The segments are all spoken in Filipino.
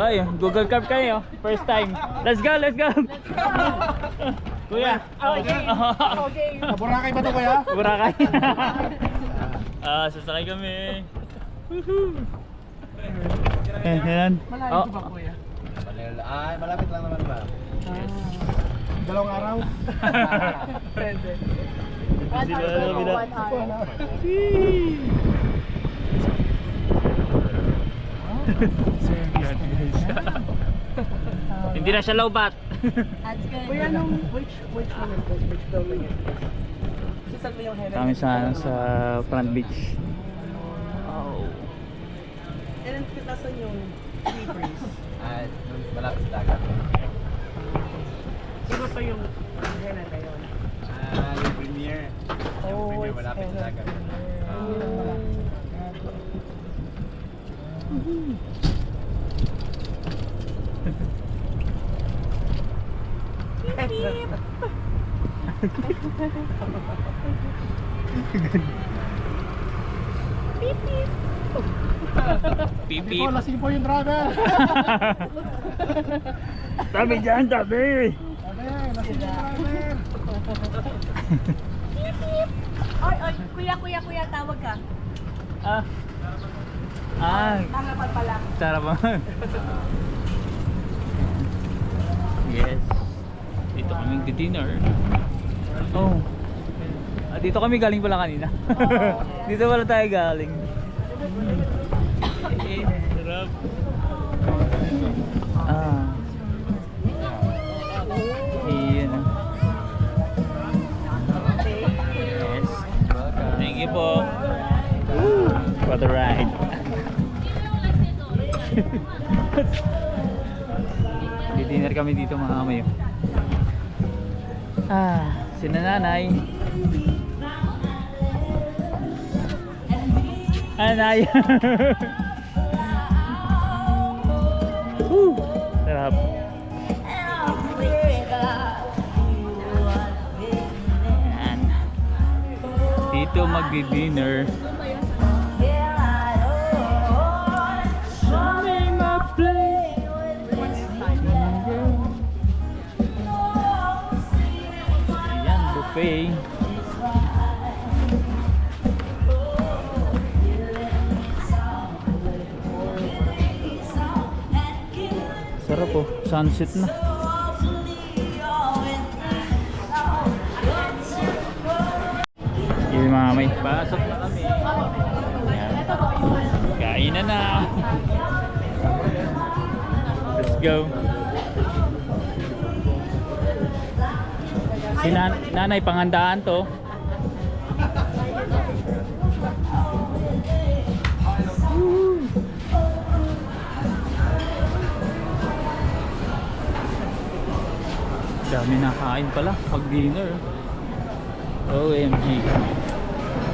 Ay, Google Carp kayo. First time. Let's go, let's go. Kuya. Okay. Boracay ba ito kuya? Boracay. Sasakay kami. Woohoo. Yan. Malayo ba kuya? Malapit lang naman ba? Dalawang araw? Pwede. Hindi na siya lowbat. Kuya, which one is this? Which building is this? Saan mo yung heaven? Kami sa front beach. Oh. Ilan pitasan yung sea breeze? Malapit sa dagat. Iba pa yung heaven na yun. Yung premiere. Yung premiere malapit sa dagat. Pipi. Lasing po yung driver. Tabi dyan, tabi. Lasing yung driver. Oy, kuya, tawag ka. Tangapan pala. Sarap ba? Yes. Dito kami dinner. Oh. Dito kami galing pala kanina. Dito pala tayo galing. Sarap. Iyan. Yes. Thank you po. For the ride. Dinner kami dito mga kamayo. Sina nanay. Nanay. Sarap. Yan. Dito magdi-dinner. Buffet. Sarap po, sunset na. Yun mga may pasok na kami. Ayan. Kainan na. Let's go. Si nanay panghandaan to. Dami nakain pala pag dinner. OMG.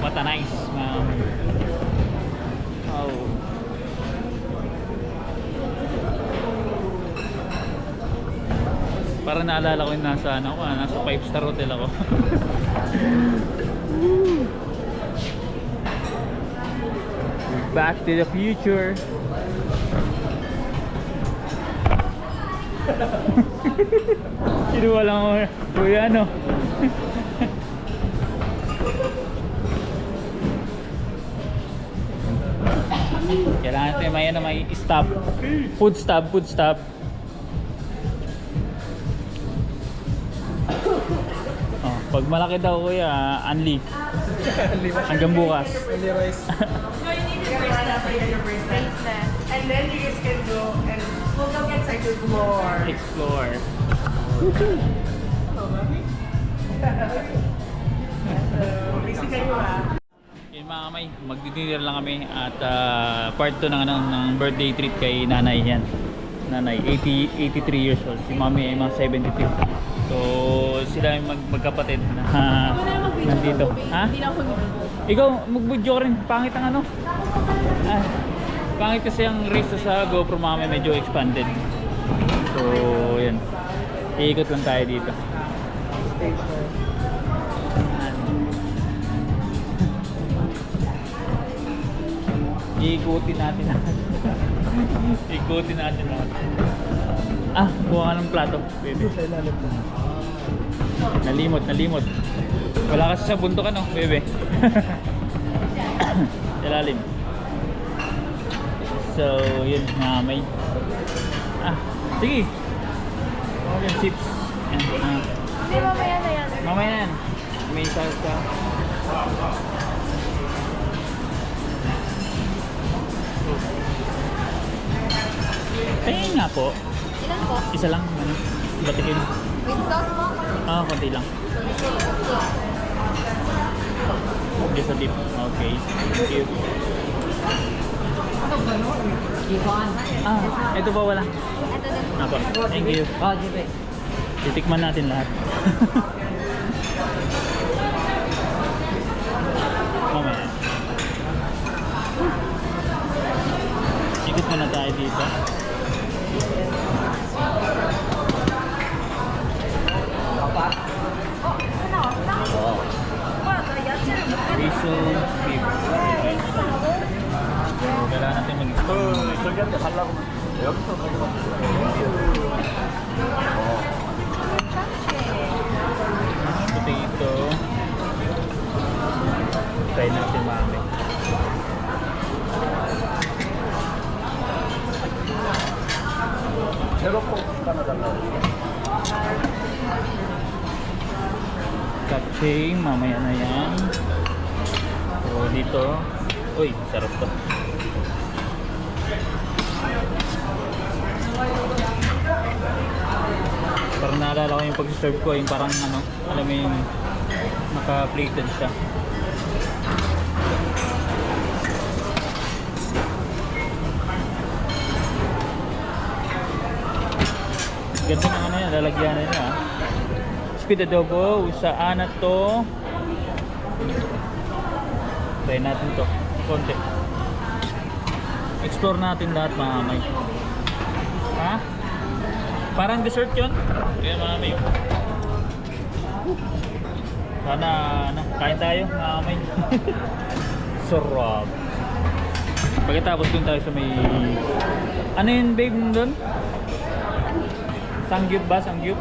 What a nice ma'am. Oh. Para naalala ko yung nasa ano ko, nasa 5-star hotel ako. Back to the future. Kinuha lang ako, kuya ano. Kailangan natin may stop. Food stop. Pag malaki daw kuya, unli. Hanggang bukas. Only rice. No, you need to brace that for your bracelet. And then you guys can go and we'll go get to explore. Explore. Hello, mami. Busy kayo Yun mga kamay, magdi-dinner lang kami at part 2 ng birthday treat kay nanay yan. Nanay, 83 years old. Si mami ay mga 72. So sila yung magkapatid na nandito. Ha? Hindi na ako Ikaw, mag-video ka rin. Pangit ang ano? Pangit kasi ang race sa GoPro mami medyo expanded. So yun. Iikot lang tayo dito. Iikutin natin. Ikutin natin lahat. Ah, kuha ka ng plato. Bebe. Nalimot. Wala kasi sa bundok ano, bebe. Ilalim. So, yun mga may. Ah, sige. Yung chips. Yan. Hindi, mamaya na yan. Mamaya na yan. May salsa. Tingin nga po. Ilan po? Isa lang. Ano? Batikin. With sauce mo? Ah, konti lang. Okay, sa dip. Okay. Thank you. Ah, ito ba wala? Ito din. Apo. Thank you. Oh, Jibe. Titikman natin lahat. Mamaya. Ikot muna tayo dito. Oo. Piso beef. Kailangan natin mag-explore. Potato. Try natin mami. Capching, mamaya na yan. So dito, uy, sarap to. Parang naalala ko yung pag-serve ko, yung parang ano, alam mo yung naka-plated siya. Ganda ng ano yan, lalagyan na nila. Squid adobo, saan na to? Try natin to, konti. Explore natin lahat mga kamay. Ha? Parang dessert yun? Kaya mga kamay. Sana, ano, kain tayo mga kamay. Sarap. Pagkatapos dun tayo sa may... Ano yun babe dun? Sangyup ba? Sangyup?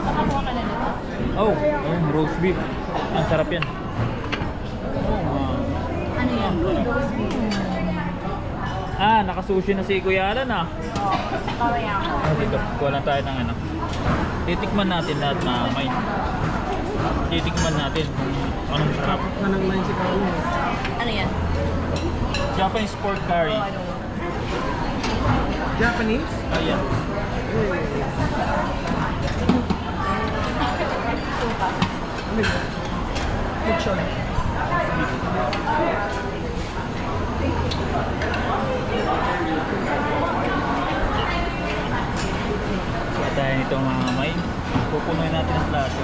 Nakakuha ka na nito. Oh, ayun, roast beef. Ang sarap yan. Oh, Ano yan? ah, nakasushi na si Kuya Alan ah. Oo. Kawaya ako. Dito, kuha lang tayo ng ano. Titikman natin lahat na may. Titikman natin kung anong sarap. Ano yan? Japanese pork curry. Oh, ano? Japanese? Ayan. Kaya tayo nito mga kamay. Pupunuin natin ang plato.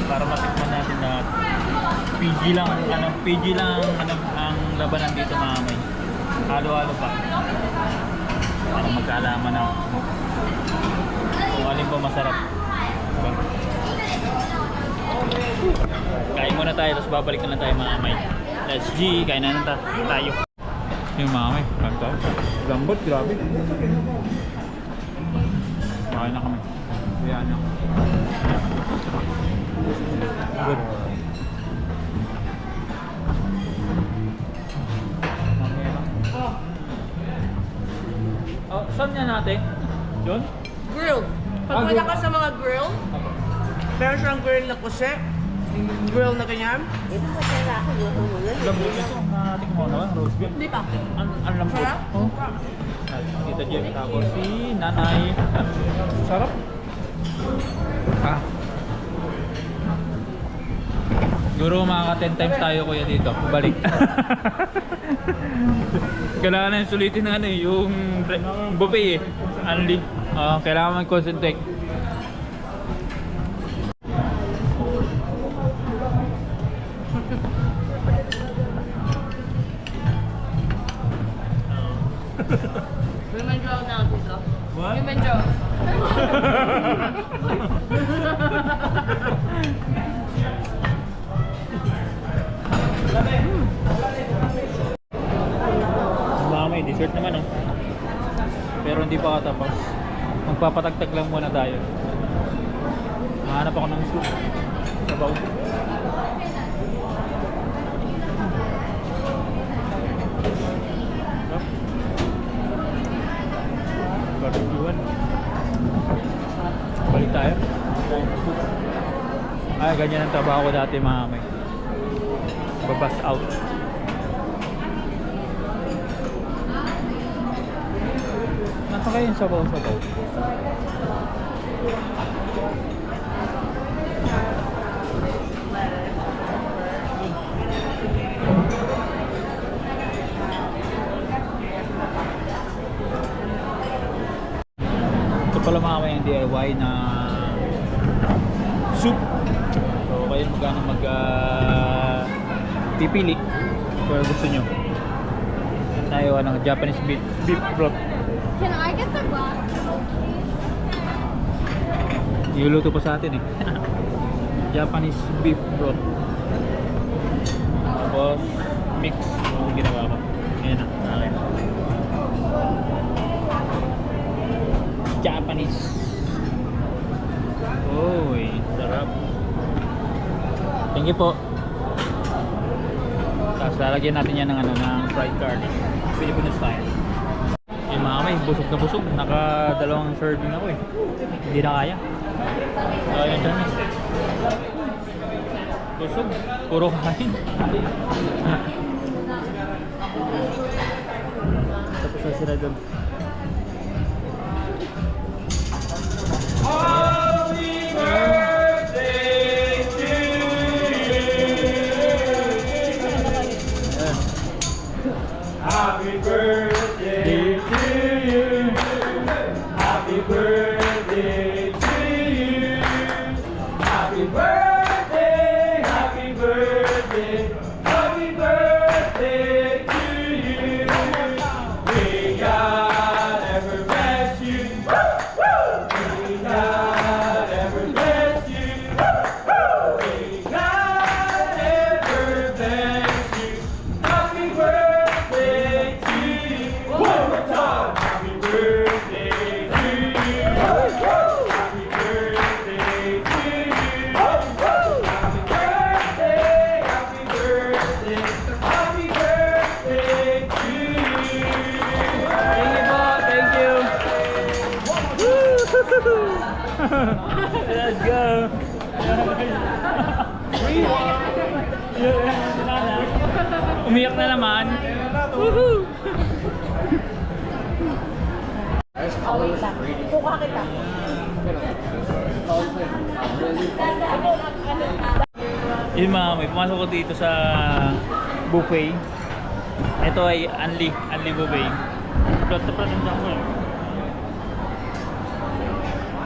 Para matikman natin lahat. PG lang ang labanan dito mga kamay. Halo-halo pa. Para magkaalaman na kung alin ba masarap. Diba? Kain muna tayo, tapos babalik na lang tayo mga kamay. Let's G, kain na tayo. Yung mga kamay, kanto. Gambot, grabe. Makain na kami. Kaya na. Good. Oh, saan niya natin? Yun? Grill. Pag wala ka sa mga grill, meron siyang grill na kuse. Grill na ganyan. Lambot ito. Natik mo naman, roast beef. Hindi pa. Ang lambot. Sarap? Oh. Tita Jem, tapos si Nanay. Sarap. Ah. Siguro makaka 10 times tayo kuya dito. Balik. Kailangan na yung sulitin na ano eh, yung buffet eh. Only. Kailangan mag-concentrate. Women draw na ako dito. What? Women draw. T-shirt naman oh. Pero hindi pa katapos. Magpapatagtag lang muna tayo. Hanap ako ng soup. Sabaw. Barbecuean. Balik tayo. Ay, ganyan ang trabaho ko dati mga kamay. Babas out. Nasa kayo yung sabaw-sabaw. Ito pala mga kamay yung DIY na soup. So kayo magkano pipili kung gusto nyo. Tayo ng Japanese beef broth. Can I get the glass? Niluluto pa sa atin eh. Japanese beef broth. Tapos mix yung ginawa ko. Ayan na, akin. Japanese. Uy, sarap. Thank you po. Tapos lalagyan natin yan ng, ng fried garlic. Filipino style. Eh mga kamay, busog na busog. Naka-2 serving ako eh. Hindi na kaya. So ayan dyan eh. Busog. Puro kain. Tapos na sila doon. Happy birthday to you. Happy birthday to you. Happy birthday, happy birthday, happy birthday to you. May God ever bless you. May God ever bless you. May God ever bless you. Happy birthday to you. One more time. Happy birthday to you. Happy birthday to you. Happy birthday, happy birthday, happy birthday to you. Thank you po, thank you. Let's go. Umiyak na naman. Woohoo! Kuha kita. Yun mga may pumasok ko dito sa buffet. Ito ay Unli buffet. Plot na plot ang ko.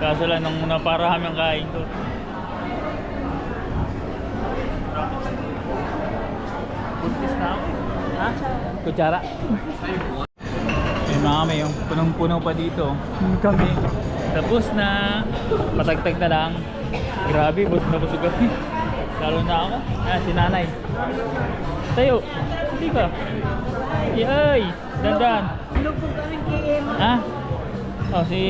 Kaso lang nung naparahami ang kain ko. Buntis na ako. Ha? Kutsara. Yung mga may yung punong-puno pa dito. Kami. Tapos na. Patagtag na lang. Grabe, busog na busog kami. Lalo na ako. Ah, si nanay. Tayo. Hindi ka. Yay! Dandan. Lugpog kami KM. Ha? Oh, si...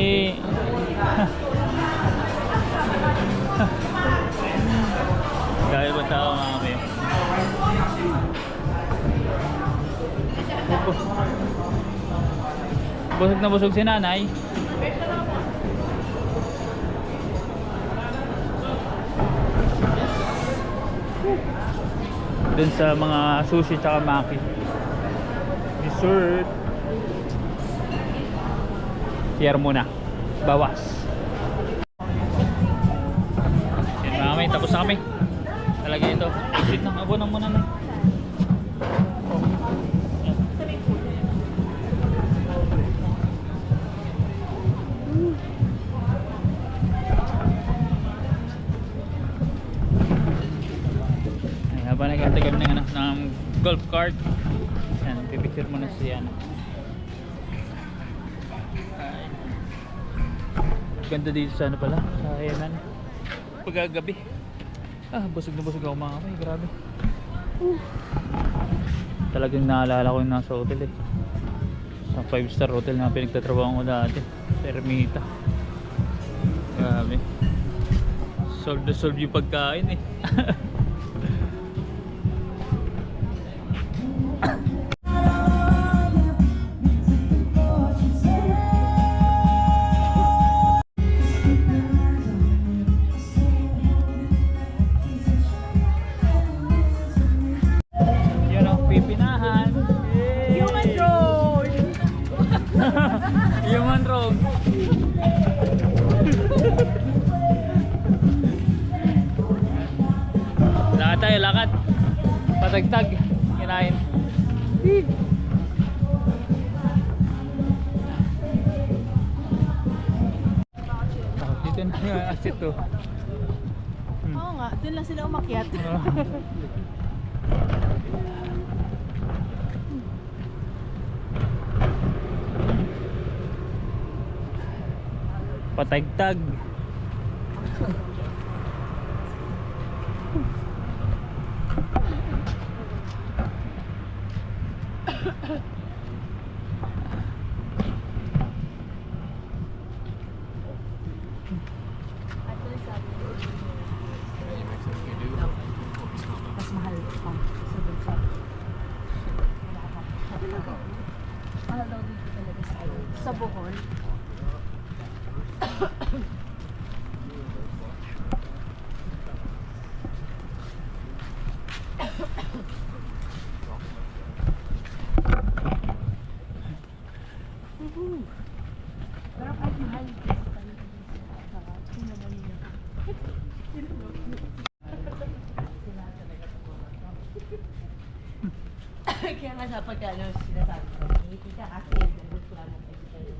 Gaya ba tao mga kami? Busog na busog si nanay. Dun sa mga sushi tsaka maki. Dessert. Share muna. Bawas. Yan mga may, tapos na kami. Talaga ito. Exit ng abo na muna na. Ay, habang nag-antay kami ng golf cart. Yan, pipicture muna siya. Ganda dito sa ano pala, sa Hayanan. Pagkagabi. Ah, busog na busog ako mga kamay, grabe. Talagang naalala ko yung nasa hotel eh. Sa 5-star hotel na pinagtatrabaho ko dati. Sa Ermita. Grabe. Solve na solve yung pagkain eh. Yun ang pipinahan. Human drone! Human drone. Lakad tayo, lakad. Patagtag. Kinain. Dito na yung asit to. Oo nga, dun lang sila umakyat. Patagtag. Mas mahal pa. Mahal daw dito talaga sa Bohol. Pero kahit mahal, Kaya nga sa pagkano sinasabi ko, hindi ka kasi nandun ko lang ng pagkano.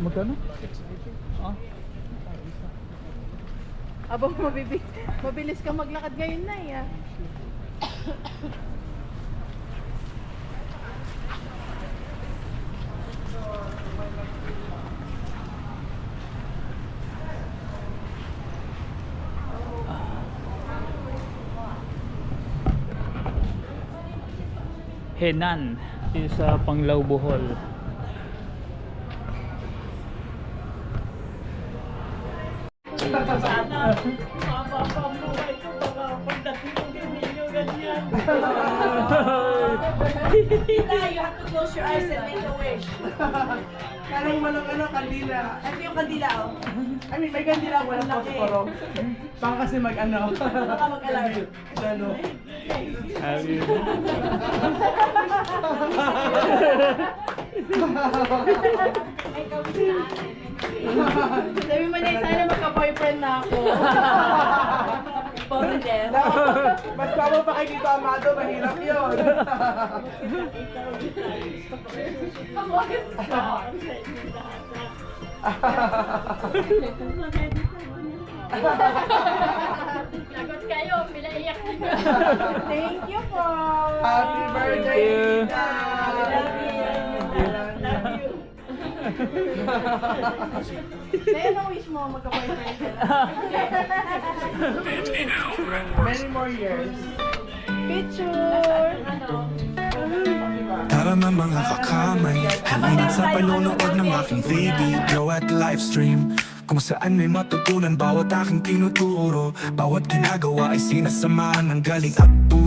Magkano? Ah, abang mabilis ka maglakad ngayon na ah. Henan. Dito sa Panglao, Bohol. You have to close your eyes and make a wish. Karang walang kandila. Ito yung kandila oh. I mean, may kandila, walang posporo. Baka kasi Baka mag-alarm. Ano? Sabi mo na sana magka-boyfriend na ako. Pobre Jeff. Mas bago pa kay Tito Amado, mahirap yun. Lagot kayo, pinaiyak niyo. Thank you po. Happy birthday, you. Tita! Love you. Kaya na wish mo magka-boyfriend ka na. Many more years. Picture! Tara na mga kakamay, halina't sa panunood ng aking video at livestream, kung saan may matutunan bawat aking tinuturo. Bawat ginagawa ay sinasamahan ng galing at puso.